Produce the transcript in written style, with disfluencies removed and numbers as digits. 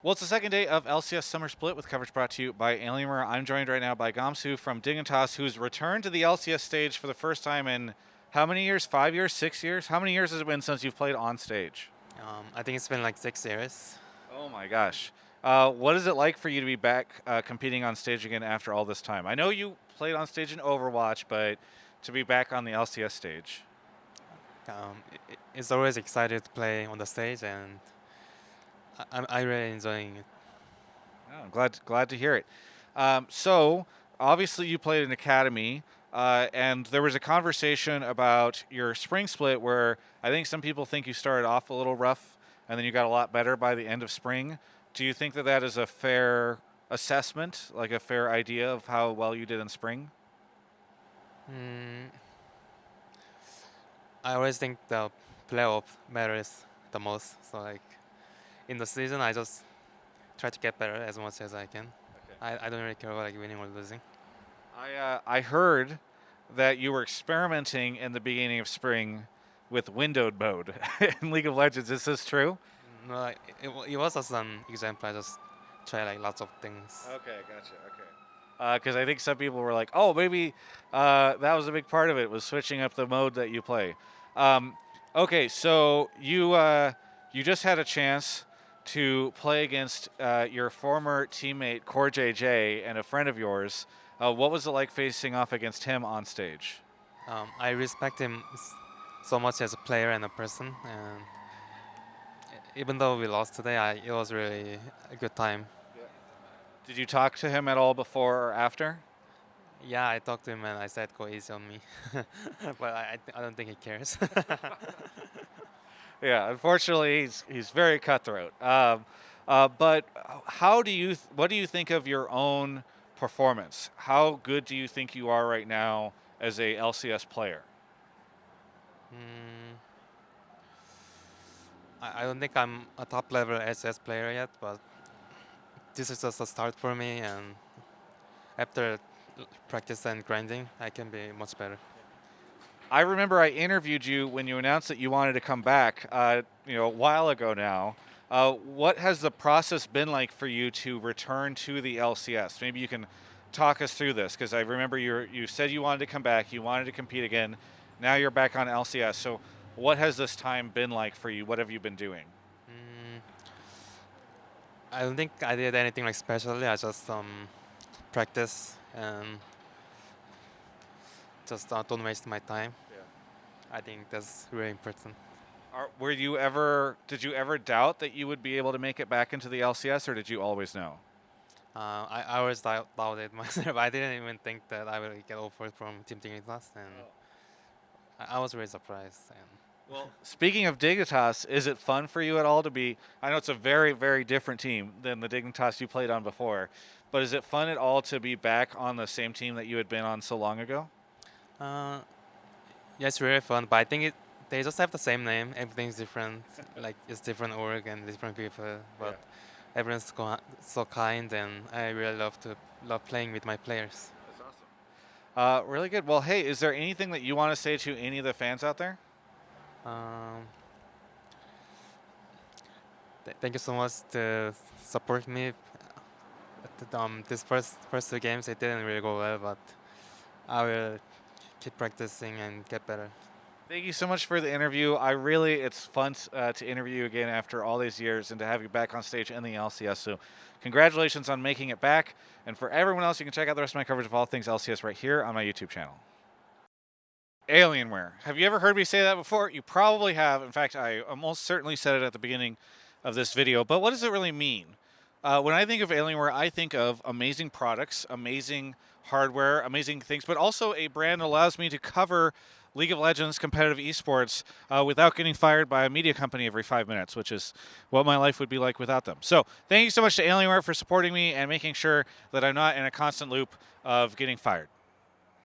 Well, it's the second day of LCS Summer Split with coverage brought to you by Alienware. I'm joined right now by Gamsu from Dignitas, who's returned to the LCS stage for the first time in how many years? 5 years? 6 years? How many years has it been since you've played on stage? I think it's been like 6 years. Oh my gosh. What is it like for you to be back competing on stage again after all this time? I know you played on stage in Overwatch, but to be back on the LCS stage. It's always excited to play on the stage, and I'm really enjoying it. Oh, I'm glad to hear it. So obviously you played in Academy, and there was a conversation about your spring split where I think some people think you started off a little rough and then you got a lot better by the end of spring. Do you think that that is a fair assessment, like a fair idea of how well you did in spring? Mm, I always think the playoff matters the most. So like in the season, I just try to get better as much as I can. Okay. I don't really care about like winning or losing. I heard that you were experimenting in the beginning of spring with windowed mode in League of Legends. Is this true? No, like, it was just an example. I just try like lots of things. Okay, gotcha. Okay. Because I think some people were like, "Oh, maybe that was a big part of it was switching up the mode that you play." Um, okay, so you just had a chance to play against your former teammate Core JJ and a friend of yours. What was it like facing off against him on stage? I respect him so much as a player and a person, and even though we lost today, it was really a good time. Did you talk to him at all before or after? Yeah, I talked to him and I said go easy on me, but I don't think he cares. Yeah, unfortunately, he's very cutthroat. But what do you think of your own performance? How good do you think you are right now as a LCS player? mm, I don't think I'm a top level SS player yet, but this is just a start for me, and after practice and grinding, I can be much better. I remember I interviewed you when you announced that you wanted to come back, a while ago now. What has the process been like for you to return to the LCS? Maybe you can talk us through this, because I remember you said you wanted to come back, you wanted to compete again. Now you're back on LCS. So what has this time been like for you? What have you been doing? Mm, I don't think I did anything like specially. I just practice and just don't waste my time. I think that's really important. Did you ever doubt that you would be able to make it back into the LCS, or did you always know? I always doubted myself. I didn't even think that I would get offered from Team Dignitas, and I was really surprised. And Well, speaking of Dignitas, is it fun for you at all to be? I know it's a very, very different team than the Dignitas you played on before, but is it fun at all to be back on the same team that you had been on so long ago? uh, yeah, it's really fun. But I think they just have the same name. Everything's different. Like it's different org and different people, but everyone's so kind, and I really love playing with my players. That's awesome. Really good. Well, hey, is there anything that you want to say to any of the fans out there? Um, Thank you so much to support me. This first 2 games it didn't really go well, but I will keep practicing and get better. Thank you so much for the interview. It's fun to interview you again after all these years and to have you back on stage in the LCS. So congratulations on making it back. And for everyone else, you can check out the rest of my coverage of all things LCS right here on my YouTube channel. Alienware. Have you ever heard me say that before? You probably have. In fact, I almost certainly said it at the beginning of this video. But what does it really mean? When I think of Alienware, I think of amazing products, amazing hardware, amazing things, but also a brand that allows me to cover League of Legends competitive esports without getting fired by a media company every 5 minutes, which is what my life would be like without them. So thank you so much to Alienware for supporting me and making sure that I'm not in a constant loop of getting fired.